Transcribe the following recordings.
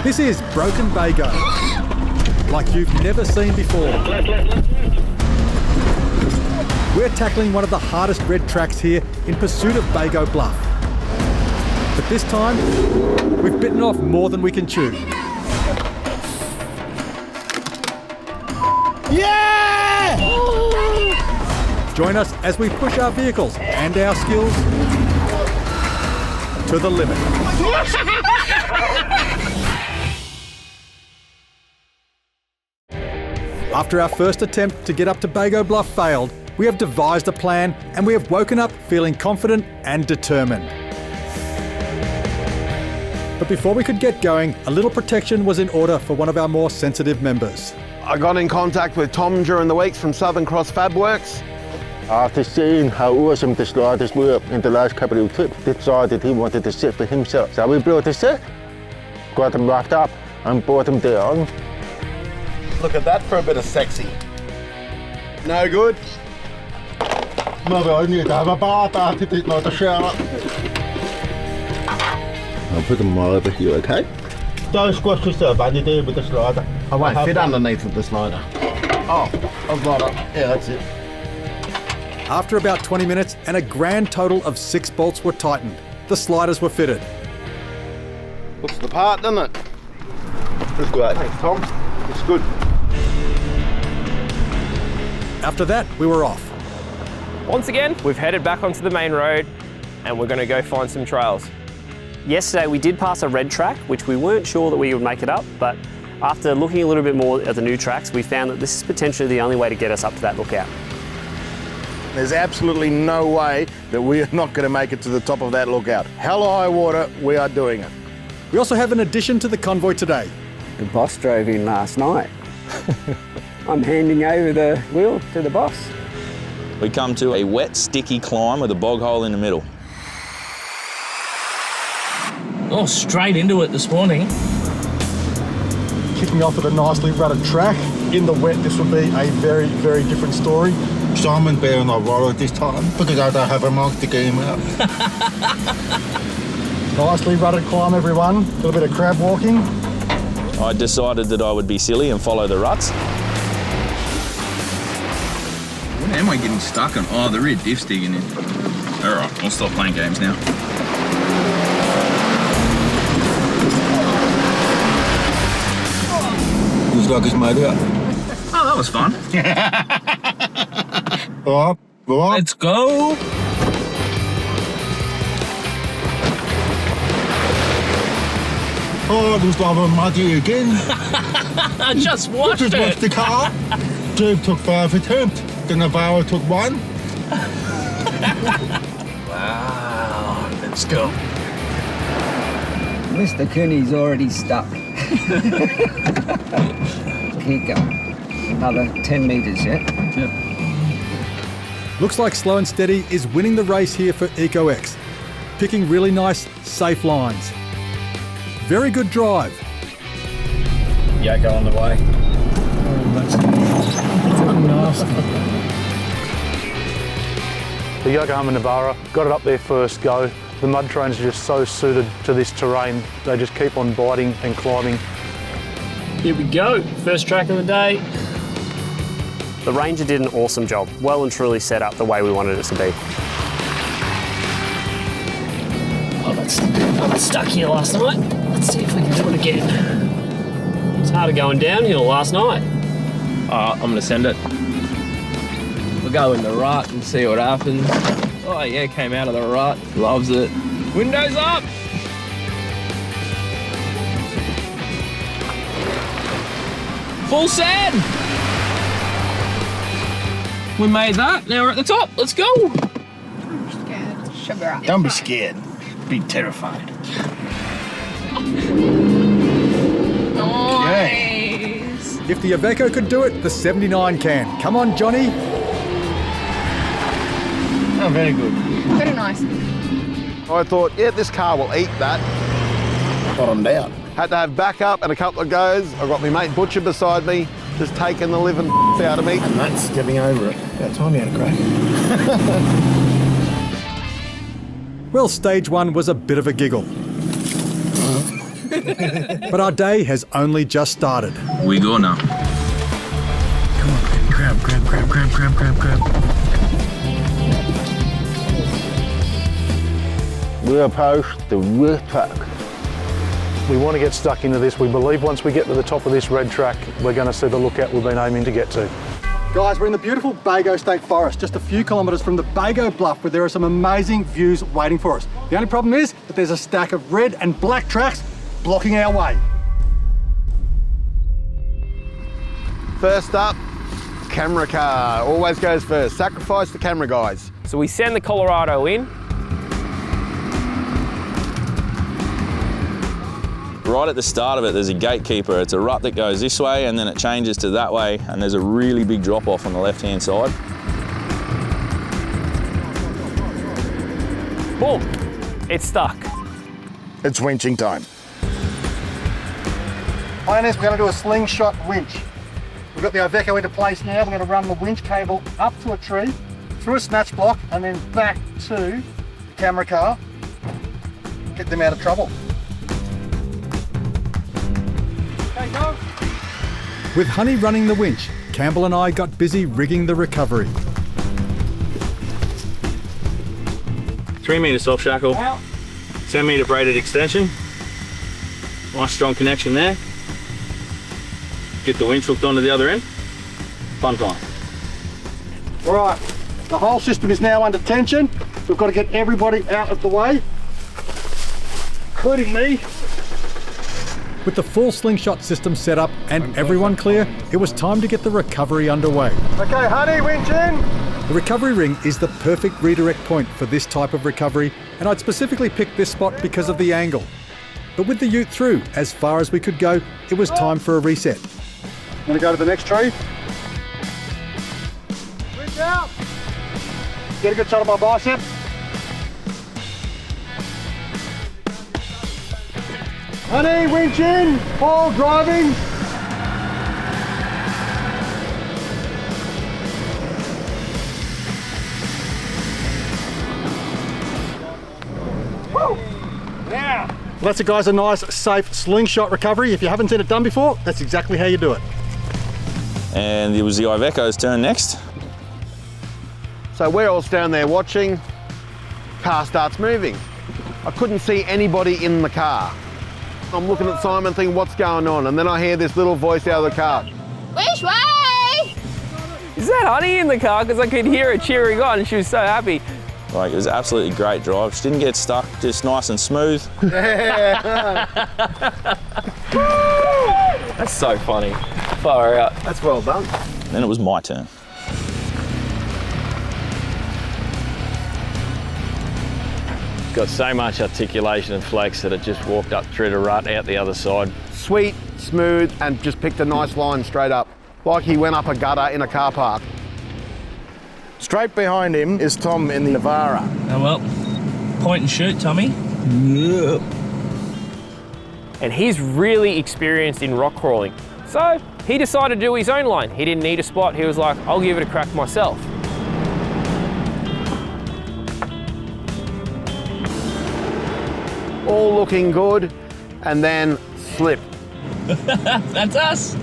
This is Broken Bago, like you've never seen before. We're tackling one of the hardest red tracks here in pursuit of Bago Bluff. But this time, we've bitten off more than we can chew. Yeah! Join us as we push our vehicles and our skills to the limit. After our first attempt to get up to Bago Bluff failed, we have devised a plan and we have woken up feeling confident and determined. But before we could get going, a little protection was in order for one of our more sensitive members. I got in contact with Tom during the weeks from Southern Cross Fab Works. After seeing how awesome the sliders were in the last couple of trips, decided he wanted to sit for himself. So we built a set, got them locked up and brought them down. Look at that for a bit of sexy. No good? Maybe I need to have a bath after this, not a shower. I'll put them right over here, okay? Don't squash yourself, I need to do with the slider. I won't fit underneath with the slider. Oh, I've got it. Yeah, that's it. After about 20 minutes and a grand total of 6 bolts were tightened, the sliders were fitted. Looks the part, doesn't it? Looks great. Thanks, Tom. Looks good. After that, we were off. Once again, we've headed back onto the main road and we're going to go find some trails. Yesterday we did pass a red track, which we weren't sure that we would make it up, but after looking a little bit more at the new tracks, we found that this is potentially the only way to get us up to that lookout. There's absolutely no way that we are not going to make it to the top of that lookout. Hell or high water, we are doing it. We also have an addition to the convoy today. The boss drove in last night. I'm handing over the wheel to the boss. We come to a wet, sticky climb with a bog hole in the middle. Oh, straight into it this morning. Kicking off at a nicely rutted track. In the wet, this would be a very, very different story. Simon Bear and I rolled this time because I don't have a mark to game out. Nicely rutted climb, everyone. A little bit of crab walking. I decided that I would be silly and follow the ruts. What am I getting stuck on? Oh, the rear diff's digging in. All right, I'll stop playing games now. Looks like it's made out. Oh, that was fun. Up. Let's go. Oh, looks like I'm muddy again. I just watched Just it. watched the car. Jake took 5 attempts. The Navara took 1. Wow, let's go. Mr. Cooney's already stuck. Keep going. Another 10 metres yet. Yep. Looks like Slow and Steady is winning the race here for EcoX, picking really nice, safe lines. Very good drive. Yoko on the way. Oh, that's nasty. The Yokohama Navara got it up there first go. The mud trains are just so suited to this terrain. They just keep on biting and climbing. Here we go, first track of the day. The Ranger did an awesome job, well and truly set up the way we wanted it to be. I got stuck here last night. Let's see if we can do it again. It's harder going downhill last night. I'm going to send it. We'll go in the rut and see what happens. Oh yeah, came out of the rut. Loves it. Windows up! Full send! We made that. Now we're at the top. Let's go! I'm scared. Should be right. Don't be scared. Be terrified. Nice. If the Iveco could do it, the 79 can. Come on, Johnny. Oh, very good. Very nice. I thought, yeah, this car will eat that. Bottomed out. Had to have backup and a couple of goes. I got my mate Butcher beside me, just taking the living out of me. And that's getting over it. About time you had a crack. Well, stage 1 was a bit of a giggle. But our day has only just started. We go now. Come on, baby. Grab. We approach the red track. We want to get stuck into this. We believe once we get to the top of this red track, we're going to see the lookout we've been aiming to get to. Guys, we're in the beautiful Bago State Forest, just a few kilometres from the Bago Bluff, where there are some amazing views waiting for us. The only problem is that there's a stack of red and black tracks blocking our way. First up, camera car. Always goes first. Sacrifice the camera guys. So we send the Colorado in. Right at the start of it, there's a gatekeeper. It's a rut that goes this way and then it changes to that way, and there's a really big drop off on the left-hand side. Boom, it's stuck. It's winching time. Pioneers, we're going to do a slingshot winch. We've got the Iveco into place now. We're going to run the winch cable up to a tree, through a snatch block, and then back to the camera car. Get them out of trouble. Okay, go. With Honey running the winch, Campbell and I got busy rigging the recovery. 3 metre soft shackle, 10 metre braided extension. Nice strong connection there. Get the winch hooked onto the other end. Fun time. All right, the whole system is now under tension. We've got to get everybody out of the way, including me. With the full slingshot system set up and everyone clear, it was time to get the recovery underway. Okay, Honey, winch in. The recovery ring is the perfect redirect point for this type of recovery, and I'd specifically picked this spot because of the angle. But with the ute through as far as we could go, it was time for a reset. I'm going to go to the next tree. Winch out. Get a good shot of my bicep. Honey, winch in. Paul driving. Woo. Yeah. Well, that's it, guys. A nice, safe slingshot recovery. If you haven't seen it done before, that's exactly how you do it. And it was the Iveco's turn next. So we're all down there watching. Car starts moving. I couldn't see anybody in the car. I'm looking at Simon thinking, what's going on? And then I hear this little voice out of the car. Which way? Is that Honey in the car? Because I could hear her cheering on and she was so happy. Like, it was absolutely great drive. She didn't get stuck, just nice and smooth. That's so funny. Far out. That's well done. Then it was my turn. Got so much articulation and flex that it just walked up through the rut out the other side. Sweet, smooth, and just picked a nice line straight up. Like he went up a gutter in a car park. Straight behind him is Tom in the Navara. Oh well, point and shoot, Tommy. Yeah. And he's really experienced in rock crawling. So he decided to do his own line. He didn't need a spot. He was like, I'll give it a crack myself. All looking good, and then slip. That's us.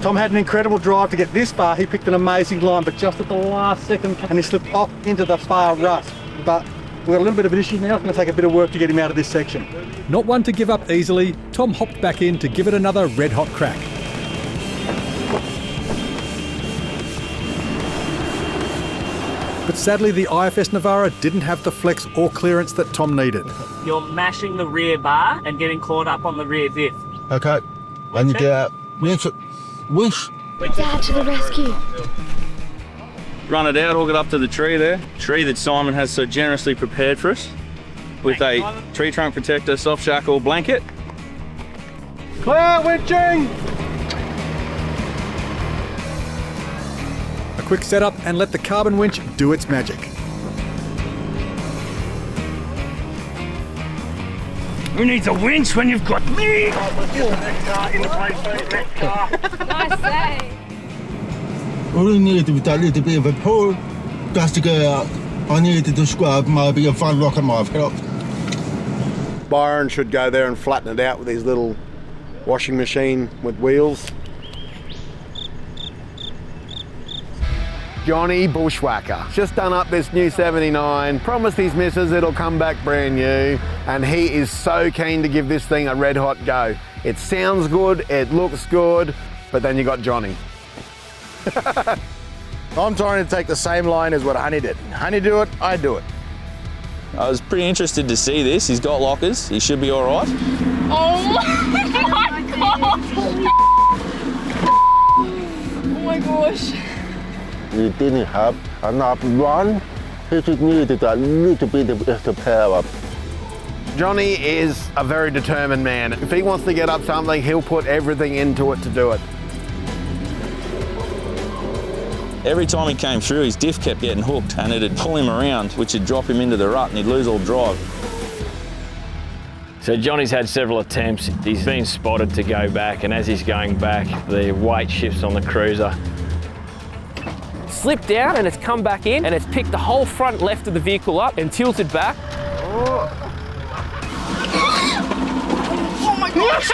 Tom had an incredible drive to get this far. He picked an amazing line, but just at the last second, and he slipped off into the far rut. But we've got a little bit of an issue now. It's going to take a bit of work to get him out of this section. Not one to give up easily, Tom hopped back in to give it another red-hot crack. But sadly, the IFS Navara didn't have the flex or clearance that Tom needed. You're mashing the rear bar and getting caught up on the rear diff. Okay, when you get out, winch. Dad to the rescue. Run it out, hook it up to the tree there. Tree that Simon has so generously prepared for us with a tree trunk protector, soft shackle blanket. Clear, winching! A quick setup and let the carbon winch do its magic. Who needs a winch when you've got me? Nice save. All I needed was that little bit of a pull just to get out. I needed to scrub maybe a front rock on my hip. Byron should go there and flatten it out with his little washing machine with wheels. Johnny Bushwhacker, just done up this new 79, promised his missus it'll come back brand new, and he is so keen to give this thing a red hot go. It sounds good, it looks good, but then you got Johnny. I'm trying to take the same line as what Honey did. Honey do it, I do it. I was pretty interested to see this. He's got lockers. He should be all right. Oh my god! Oh my gosh. We didn't have enough run. He just needed a little bit of extra power. Johnny is a very determined man. If he wants to get up something, he'll put everything into it to do it. Every time he came through, his diff kept getting hooked and it'd pull him around, which would drop him into the rut and he'd lose all drive. So Johnny's had several attempts. He's been spotted to go back, and as he's going back, the weight shifts on the cruiser. Slipped down and it's come back in and it's picked the whole front left of the vehicle up and tilted back. Oh my gosh!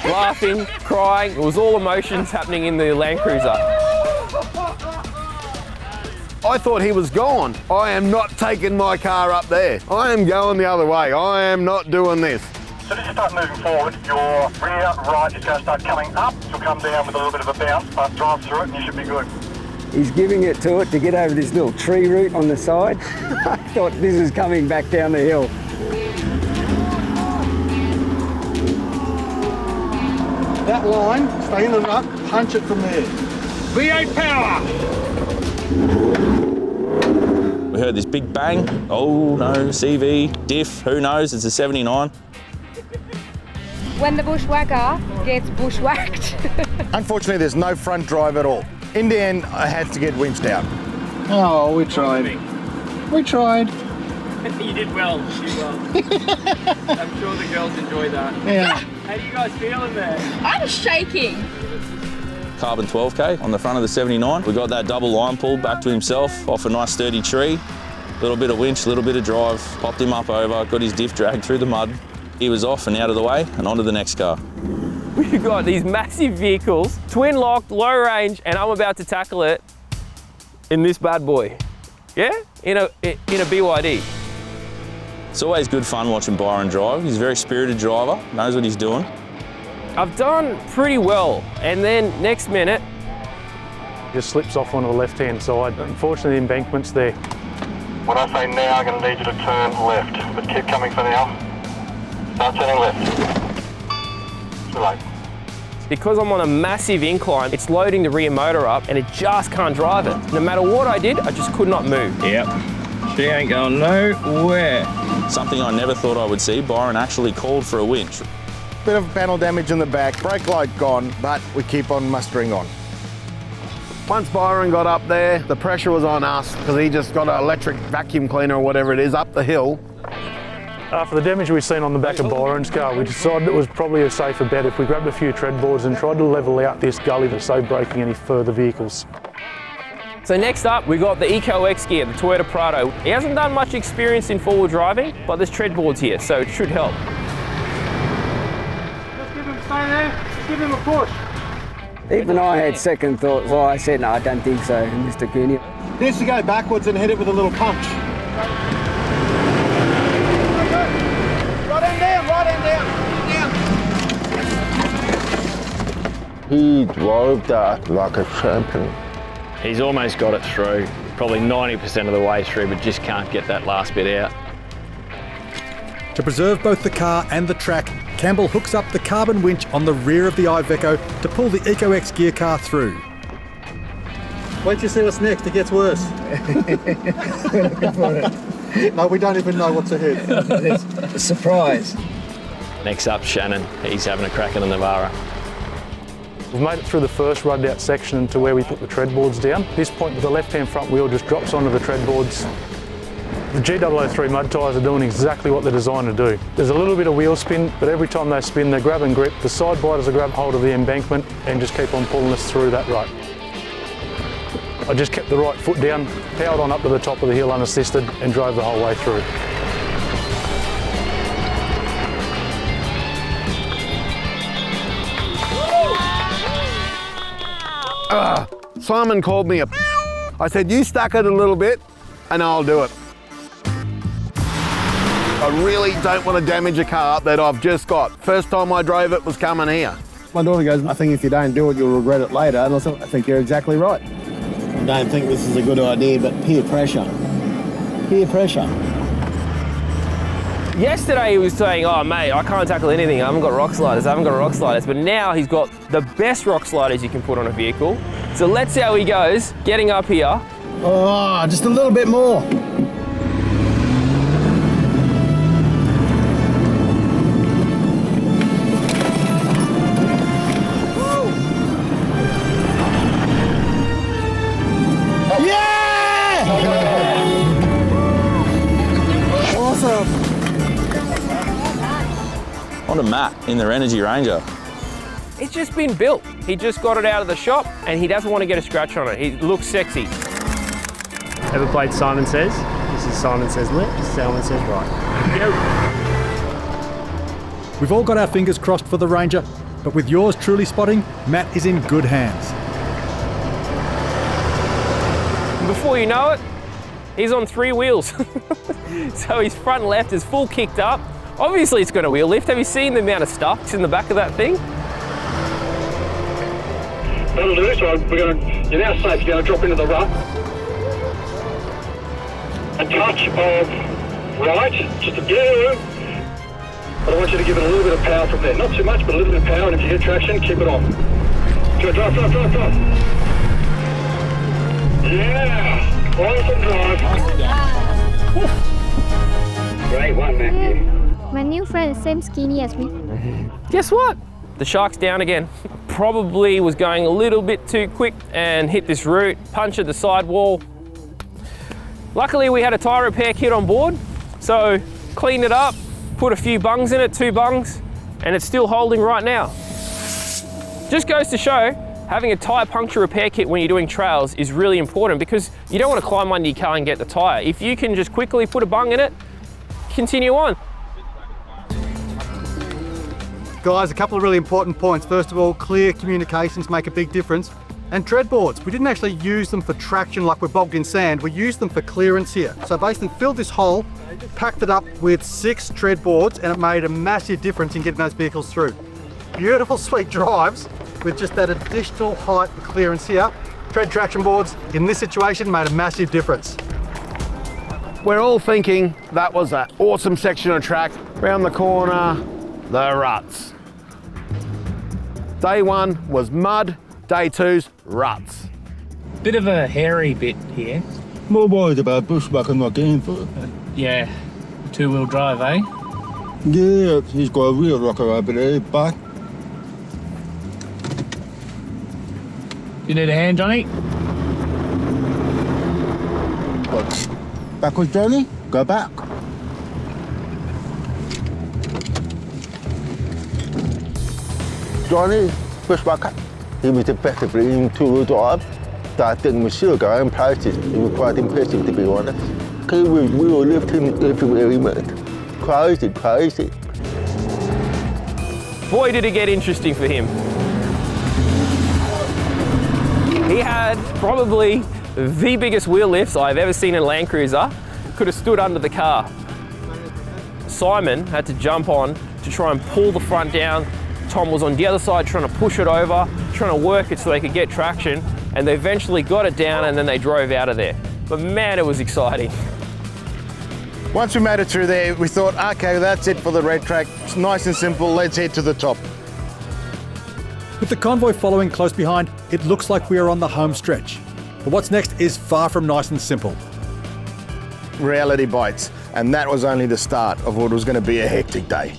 Laughing, crying, it was all emotions happening in the LandCruiser. I thought he was gone. I am not taking my car up there. I am going the other way. I am not doing this. So as you start moving forward, your rear right is going to start coming up. You'll come down with a little bit of a bounce, but drive through it and you should be good. He's giving it to it to get over this little tree root on the side. I thought this is coming back down the hill. That line, stay in the rut, punch it from there. V8 power! We heard this big bang. Oh no, CV, diff, who knows, it's a 79. When the bushwhacker gets bushwhacked. Unfortunately, there's no front drive at all. In the end, I had to get winched out. Oh, we tried. We tried. You did well, you did well. I'm sure the girls enjoy that. Yeah. How do you guys feeling there? I'm shaking. Carbon 12K on the front of the 79. We got that double line pulled back to himself off a nice sturdy tree. Little bit of winch, little bit of drive, popped him up over, got his diff dragged through the mud. He was off and out of the way and onto the next car. We've got these massive vehicles, twin locked, low range, and I'm about to tackle it in this bad boy. Yeah? In a BYD. It's always good fun watching Byron drive. He's a very spirited driver, knows what he's doing. I've done pretty well, and then next minute, Just slips off onto the left-hand side. Unfortunately, the embankment's there. When I say now, I'm going to need you to turn left, but keep coming for now. Start turning left. Too late. because I'm on a massive incline, it's loading the rear motor up and it just can't drive it. No matter what I did, I just could not move. Yep. She ain't going nowhere. Something I never thought I would see, Byron actually called for a winch. Bit of panel damage in the back, brake light gone, but we keep on mustering on. Once Byron got up there, the pressure was on us because he just got an electric vacuum cleaner or whatever it is up the hill. After the damage we've seen on the back of Byron's car, we decided it was probably a safer bet if we grabbed a few tread boards and tried to level out this gully to save braking any further vehicles. So next up, we got the EcoX gear, the Toyota Prado. He hasn't done much experience in forward driving, but there's tread boards here, so it should help. Just give him, stay there, just give him a push. Even I had second thoughts. Well, I said, no, I don't think so, Mr. Cooney. Needs to go backwards and hit it with a little punch. Right end down, right end down, He drove that like a champion. He's almost got it through, probably 90% of the way through, but just can't get that last bit out. To preserve both the car and the track, Campbell hooks up the carbon winch on the rear of the Iveco to pull the EcoX gear car through. Wait till you see what's next, it gets worse. No, we don't even know what's ahead. It's a surprise. Next up, Shannon. He's having a crack at the Navara. We've made it through the first rubbed out section to where we put the tread boards down. At this point, the left-hand front wheel just drops onto the tread boards. The G003 mud tyres are doing exactly what they're designed to do. There's a little bit of wheel spin, but every time they spin, they grab and grip. The side biters will grab hold of the embankment and just keep on pulling us through that rut. I just kept the right foot down, powered on up to the top of the hill unassisted and drove the whole way through. Simon called me a I said, you stack it a little bit and I'll do it. I really don't want to damage a car that I've just got. First time I drove it was coming here. My daughter goes, I think if you don't do it, you'll regret it later. And I said, I think you're exactly right. I don't think this is a good idea, but peer pressure. Peer pressure. Yesterday he was saying, oh mate, I can't tackle anything. I haven't got rock sliders, But now he's got the best rock sliders you can put on a vehicle. So let's see how he goes, getting up here. Oh, just a little bit more. On a mat in their Energy Ranger. It's just been built. He just got it out of the shop and he doesn't want to get a scratch on it. It looks sexy. Ever played Simon Says? This is Simon Says left, Simon Says right. Go. We've all got our fingers crossed for the Ranger, but with yours truly spotting, Matt is in good hands. Before you know it, he's on 3 wheels. So his front left is full kicked up. Obviously it's got a wheel lift. Have you seen the amount of stuffs in the back of that thing? That'll do, so you're now safe. You're going to drop into the rut. A touch of right, just a bit. But I want you to give it a little bit of power from there. Not too much, but a little bit of power, and if you get traction, keep it on. Go, drive. Yeah! Awesome drive. Great one, Matthew. My new friend is same skinny as me. Guess what? The shark's down again. Probably was going a little bit too quick and hit this root, punctured the sidewall. Luckily we had a tyre repair kit on board, so cleaned it up, put a few bungs in it, 2 bungs, and it's still holding right now. Just goes to show, having a tyre puncture repair kit when you're doing trails is really important because you don't want to climb under your car and get the tyre. If you can just quickly put a bung in it, continue on. Guys, a couple of really important points. First of all, clear communications make a big difference. And tread boards, we didn't actually use them for traction like we're bogged in sand, we used them for clearance here. So basically filled this hole, packed it up with 6 tread boards, and it made a massive difference in getting those vehicles through. Beautiful, sweet drives with just that additional height and clearance here. Tread traction boards in this situation made a massive difference. We're all thinking that was an awesome section of track. Round the corner, the ruts. Day 1 was mud, day 2's ruts. Bit of a hairy bit here. More worried about bushwhacker not getting through. Yeah, 2-wheel drive, eh? Yeah, he's got a wheel rocker over there, but You need a hand, Johnny? backwards, Johnny, go back. Johnny, bushwhacker, he was effectively in 2-wheel drive. That thing was still going places. It was quite impressive, to be honest. We will lift him everywhere he went. Crazy. Boy, did it get interesting for him. He had probably the biggest wheel lifts I've ever seen in a LandCruiser. Could have stood under the car. Simon had to jump on to try and pull the front down. Tom was on the other side trying to push it over, trying to work it so they could get traction, and they eventually got it down and then they drove out of there. But man, it was exciting. Once we made it through there, we thought, okay, that's it for the red track. It's nice and simple, let's head to the top. With the convoy following close behind, it looks like we are on the home stretch. But what's next is far from nice and simple. Reality bites, and that was only the start of what was going to be a hectic day.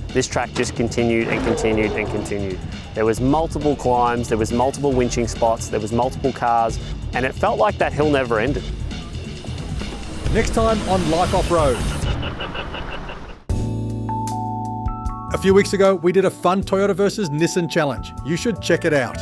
This track just continued and continued and continued. There was multiple climbs, there was multiple winching spots, there was multiple cars, and it felt like that hill never ended. Next time on Life Off-Road. A few weeks ago, we did a fun Toyota versus Nissan challenge. You should check it out.